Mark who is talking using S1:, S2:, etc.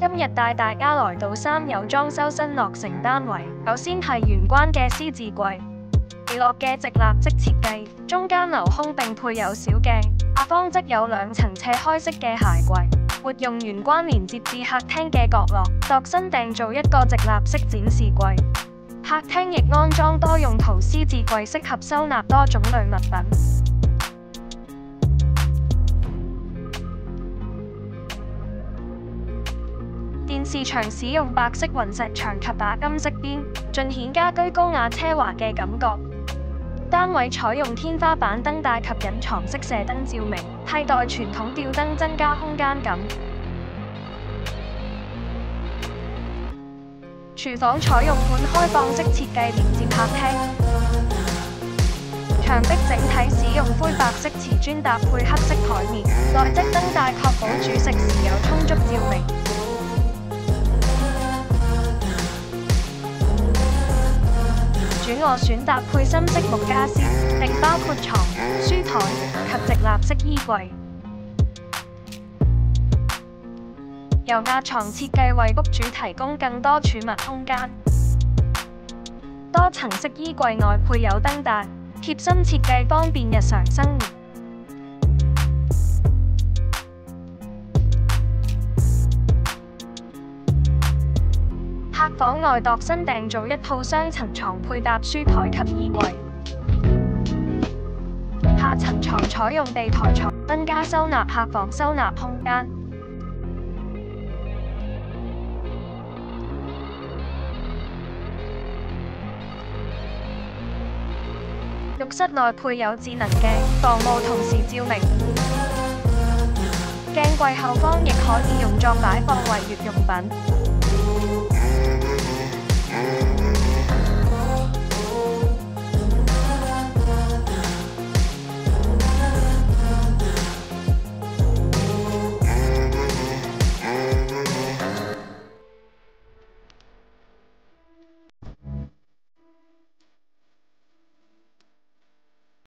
S1: 今日帶大家來到三有裝修新落成單位，首先係玄關嘅獅字櫃，利落嘅直立式設計，中間留空並配有小鏡，下方則有兩層斜開式嘅鞋櫃，活用玄關連接至客廳嘅角落，度身訂造一個直立式展示櫃。客廳亦安裝多用途獅字櫃，適合收納多種類物品。電視牆使用白色雲石牆及打金色邊，盡顯家居高雅奢華嘅感覺。單位採用天花板燈帶及隱藏式射燈照明，替代傳統吊燈，增加空間感。廚房採用半開放式設計連接客廳，牆壁整體使用灰白色瓷磚搭配黑色台面，內側燈帶確保煮食時有充足照明。主臥選搭配深色木家私，並包括床、書台及直立式衣櫃。由壓床設計為屋主提供更多儲物空間。多層式衣櫃內配有燈帶，貼心設計方便日常生活。客房內度身訂造一套雙層床，配搭書台及衣櫃。下層床採用地台床，增加收納客房收納空間。浴室內配有智能鏡，防霧同時照明。鏡櫃後方亦可以用作擺放遺月用品。